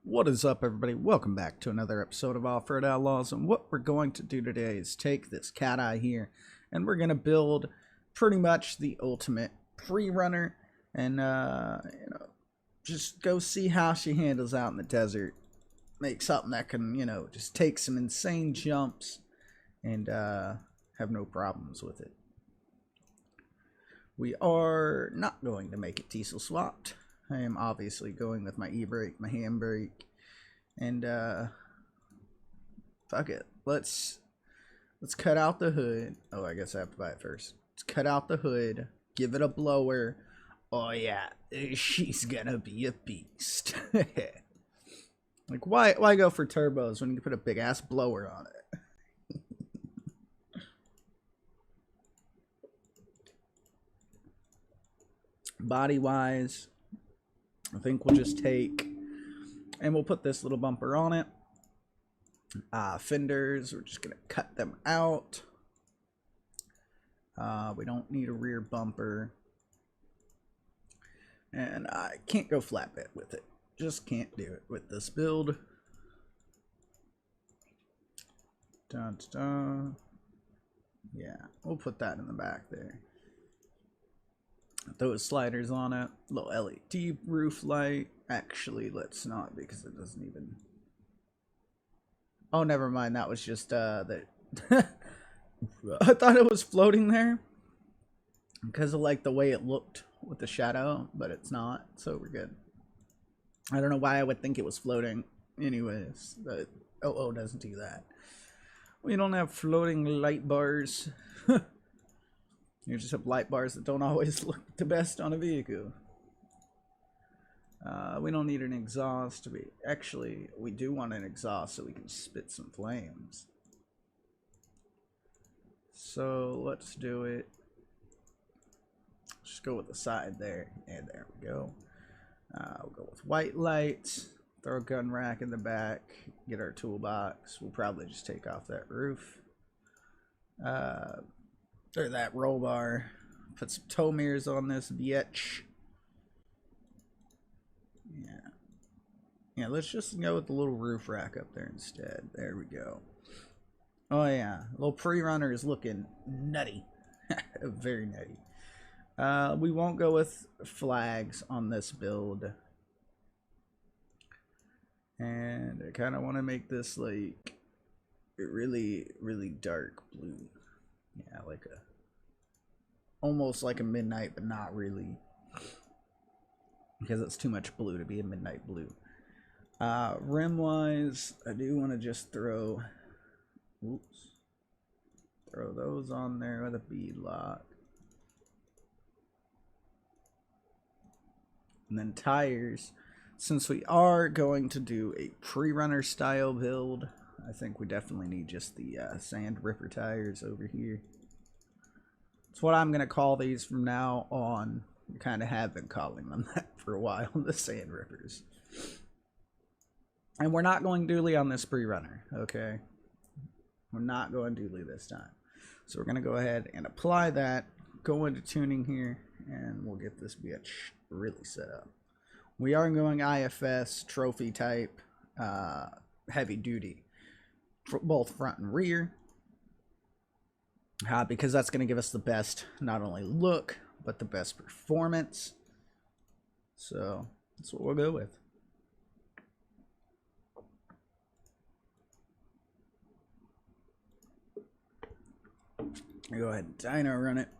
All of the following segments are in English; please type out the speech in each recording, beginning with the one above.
What is up, everybody? Welcome back to another episode of Offroad Outlaws, and what we're going to do today is take this Cateye here, and we're going to build pretty much the ultimate pre-runner, and, just go see how she handles out in the desert. Make something that can, just take some insane jumps, and, have no problems with it. We are not going to make it diesel swapped. I am obviously going with my e-brake, my handbrake, and fuck it. Let's cut out the hood. Oh, I guess I have to buy it first. Let's cut out the hood, give it a blower. Oh yeah, she's gonna be a beast. Like why go for turbos when you can put a big ass blower on it? Body wise, I think we'll just take, and we'll put this little bumper on it. Fenders, we're just gonna cut them out. We don't need a rear bumper, and I can't go flatbed with it. Just can't do it with this build. Dun, dun, dun. Yeah, we'll put that in the back there. Those sliders on it, little LED roof light. Actually, let's not, because it doesn't even. Oh, never mind. That was just the. I thought it was floating there because of like the way it looked with the shadow, but it's not. So we're good. I don't know why I would think it was floating, anyways. But OO doesn't do that. We don't have floating light bars. You just have light bars that don't always look the best on a vehicle. We don't need an exhaust. We do want an exhaust so we can spit some flames. So let's do it. Just go with the side there, and there we go. We'll go with white lights. Throw a gun rack in the back. Get our toolbox. We'll probably just take off that roof. Or that roll bar. Put some tow mirrors on this bitch. Yeah, let's just go with the little roof rack up there instead. There we go. Oh yeah, little pre-runner is looking nutty. Very nutty. We won't go with flags on this build. And I kind of want to make this like really, really dark blue. Yeah, like almost like a midnight, but not really, because it's too much blue to be a midnight blue. Rim wise, I do want to just throw those on there with a bead lock. And then tires, since we are going to do a pre-runner style build, I think we definitely need just the sand ripper tires over here. It's what I'm going to call these from now on. We kind of have been calling them that for a while, the sand rippers. And we're not going dually on this pre-runner, okay? We're not going dually this time. So we're going to go ahead and apply that, go into tuning here, and we'll get this bitch really set up. We are going IFS, trophy type, heavy duty, both front and rear. Because that's going to give us the best, not only look, but the best performance. So that's what we'll go with. Go ahead and dyno run it.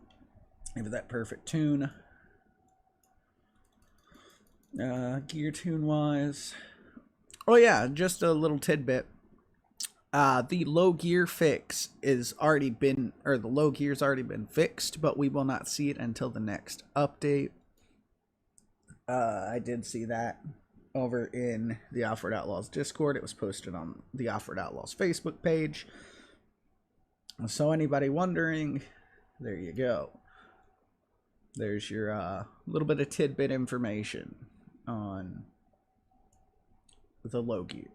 Give it that perfect tune. Gear tune wise. Oh yeah, just a little tidbit. The low gear fix is already been, or the low gear's already been fixed, but we will not see it until the next update. I did see that over in the Offroad Outlaws Discord. It was posted on the Offroad Outlaws Facebook page. So anybody wondering, there you go. There's your little bit of tidbit information on the low gear.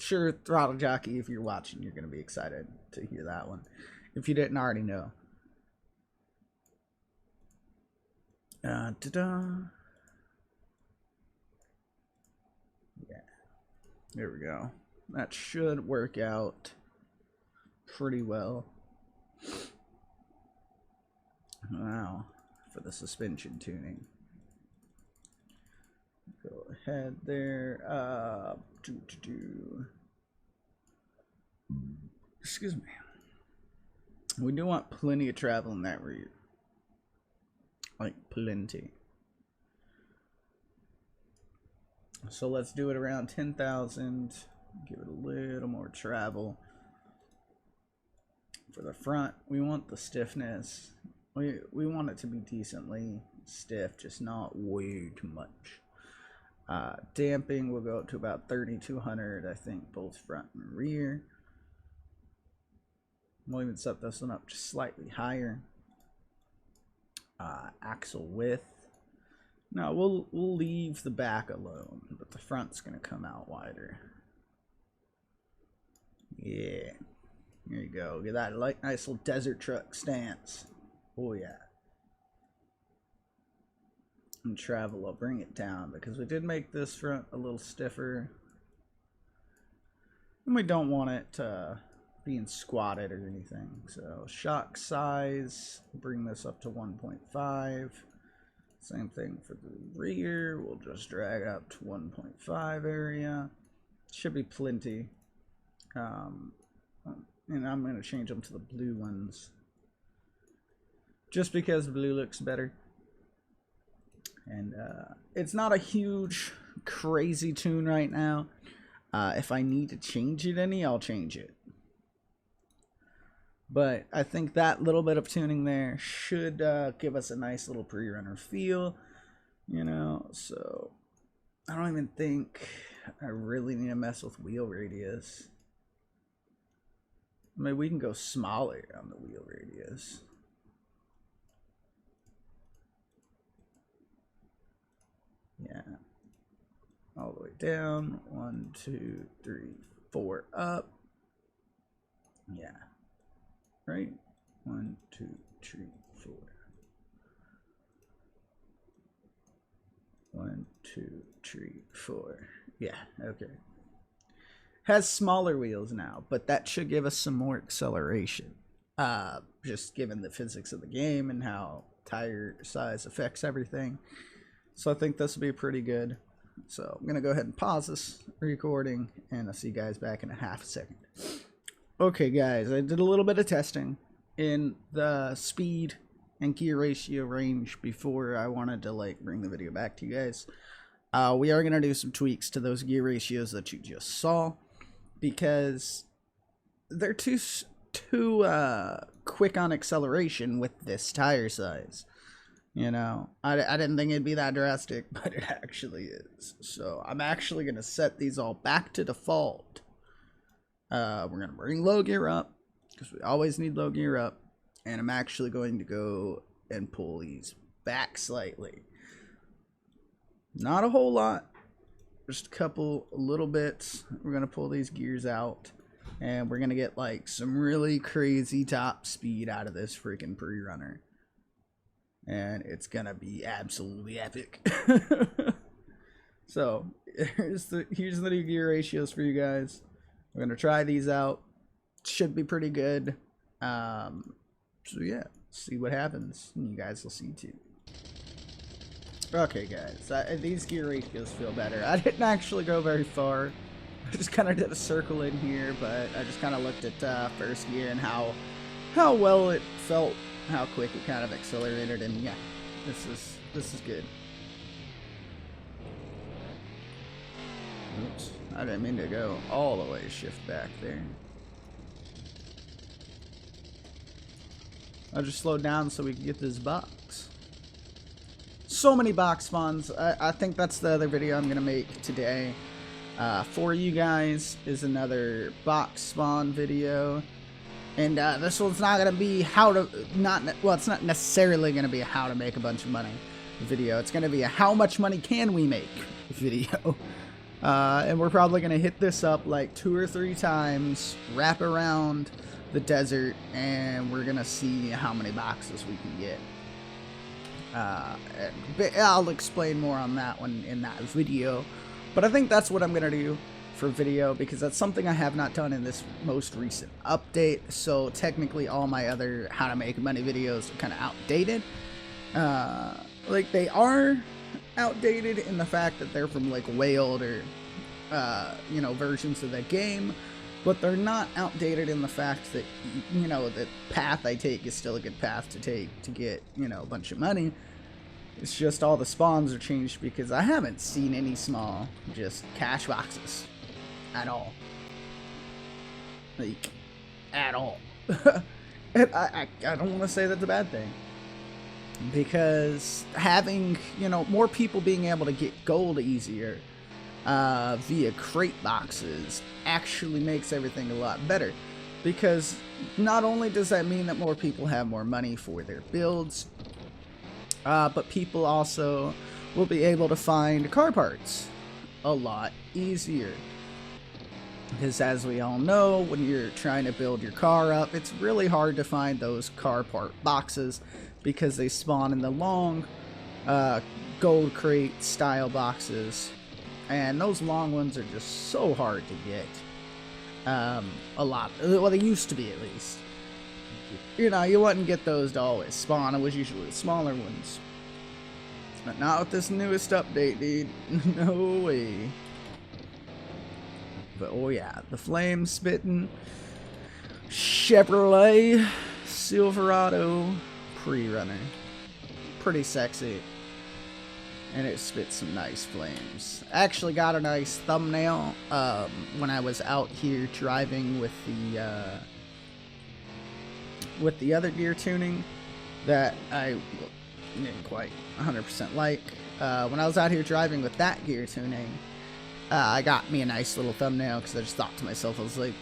Sure, Throttle Jockey, if you're watching, you're going to be excited to hear that one, if you didn't already know. Ta-da. Yeah. There we go. That should work out pretty well. Now, for the suspension tuning. Go ahead there. Excuse me. We do want plenty of travel in that route. Like, plenty. So let's do it around 10,000. Give it a little more travel. For the front, we want the stiffness. We want it to be decently stiff, just not way too much. Damping will go up to about 3,200, I think, both front and rear. We'll even set this one up just slightly higher. Axle width. No, we'll leave the back alone, but the front's gonna come out wider. Yeah, there you go. Get that nice little desert truck stance. Oh yeah. And travel, I'll bring it down because we did make this front a little stiffer, and we don't want it being squatted or anything. So shock size, bring this up to 1.5. Same thing for the rear, we'll just drag it up to 1.5 area. Should be plenty. And I'm going to change them to the blue ones just because blue looks better. And it's not a huge crazy tune right now. If I need to change it any, I'll change it. But I think that little bit of tuning there should give us a nice little pre-runner feel, you know. So I don't even think I really need to mess with wheel radius. I mean, we can go smaller on the wheel radius. Yeah. All the way down. 1, 2, 3, 4 up. Yeah. Right? 1, 2, 3, 4. 1, 2, 3, 4. Yeah, okay. Has smaller wheels now, but that should give us some more acceleration. Just given the physics of the game and how tire size affects everything. So I think this will be pretty good. So I'm going to go ahead and pause this recording, and I'll see you guys back in a half a second. Okay guys, I did a little bit of testing in the speed and gear ratio range before I wanted to like bring the video back to you guys. We are going to do some tweaks to those gear ratios that you just saw because they're too quick on acceleration with this tire size. You know, I didn't think it'd be that drastic, but it actually is. So I'm actually going to set these all back to default. We're going to bring low gear up because we always need low gear up. And I'm actually going to go and pull these back slightly. Not a whole lot. Just a couple little bits. We're going to pull these gears out. And we're going to get like some really crazy top speed out of this freaking pre-runner. And it's going to be absolutely epic. So here's the new gear ratios for you guys. We're going to try these out. Should be pretty good. So yeah, see what happens. And you guys will see too. Okay guys, these gear ratios feel better. I didn't actually go very far. I just kind of did a circle in here, but I just kind of looked at first gear and how well it felt, how quick it kind of accelerated, and yeah, this is good. Oops, I didn't mean to go all the way shift back there. I just slowed down so we could get this box. So many box spawns. I think that's the other video I'm going to make today. For you guys is another box spawn video. And this one's not going to be it's not necessarily going to be a how to make a bunch of money video. It's going to be a how much money can we make video. And we're probably going to hit this up like 2 or 3 times, wrap around the desert, and we're gonna see how many boxes we can get. I'll explain more on that one in that video, but I think that's what I'm gonna do for video, because that's something I have not done in this most recent update. So technically all my other how to make money videos are kind of outdated. Like, they are outdated in the fact that they're from like way older you know, versions of the game, but they're not outdated in the fact that, you know, the path I take is still a good path to take to get, you know, a bunch of money. It's just all the spawns are changed, because I haven't seen any small just cash boxes at all. Like, at all. And I don't want to say that's a bad thing, because having, you know, more people being able to get gold easier via crate boxes actually makes everything a lot better, because not only does that mean that more people have more money for their builds, but people also will be able to find car parts a lot easier. Because as we all know, when you're trying to build your car up, it's really hard to find those car part boxes, because they spawn in the long gold crate style boxes, and those long ones are just so hard to get. A lot, well, they used to be, at least. You know, you wouldn't get those to always spawn. It was usually the smaller ones, but not with this newest update, dude. No way. But oh yeah, the flame spitting Chevrolet Silverado pre-runner, pretty sexy, and it spits some nice flames. Actually got a nice thumbnail when I was out here driving with the other gear tuning that I didn't quite 100% like. When I was out here driving with that gear tuning, I got me a nice little thumbnail, because I just thought to myself, I was like,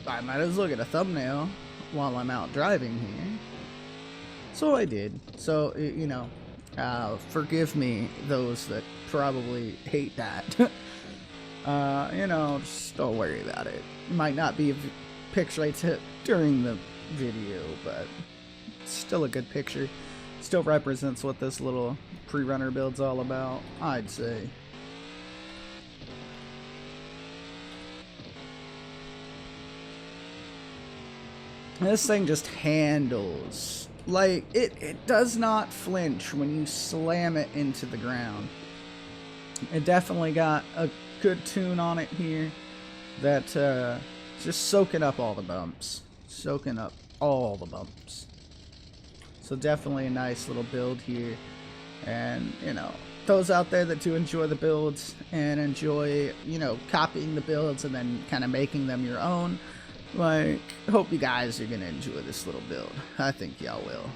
I might as well get a thumbnail while I'm out driving here. So I did. So, you know, forgive me, those that probably hate that. You know, just don't worry about it. It might not be a picture I took during the video, but it's still a good picture. Still represents what this little pre-runner build's all about, I'd say. This thing just handles, like, it does not flinch when you slam it into the ground. It definitely got a good tune on it here that just soaking up all the bumps. Soaking up all the bumps. So definitely a nice little build here. And, you know, those out there that do enjoy the builds and enjoy, you know, copying the builds and then kind of making them your own, like, hope you guys are gonna enjoy this little build. I think y'all will.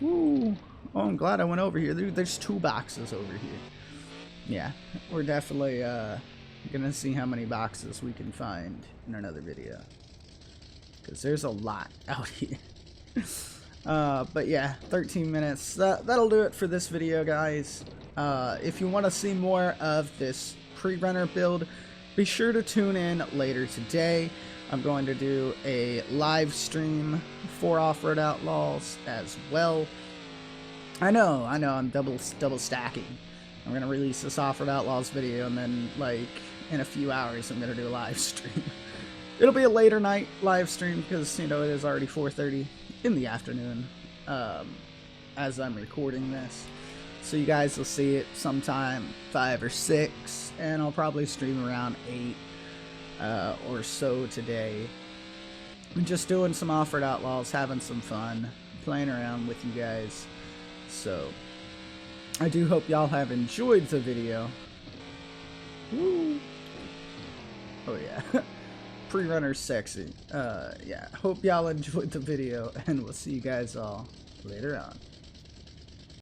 Woo! Oh, I'm glad I went over here. There's 2 boxes over here. Yeah, we're definitely gonna see how many boxes we can find in another video, because there's a lot out here. But yeah, 13 minutes. That'll do it for this video, guys. If you want to see more of this pre-runner build, be sure to tune in later today. I'm going to do a live stream for Offroad Outlaws as well. I know, I'm double stacking. I'm going to release this Offroad Outlaws video, and then, like, in a few hours, I'm going to do a live stream. It'll be a later night live stream, because, you know, it is already 4:30 in the afternoon as I'm recording this. So you guys will see it sometime 5 or 6, and I'll probably stream around 8 or so today. I'm just doing some Offroad Outlaws, having some fun, playing around with you guys. So I do hope y'all have enjoyed the video. Woo! Oh yeah. Pre-runner sexy. Yeah, hope y'all enjoyed the video, and we'll see you guys all later on.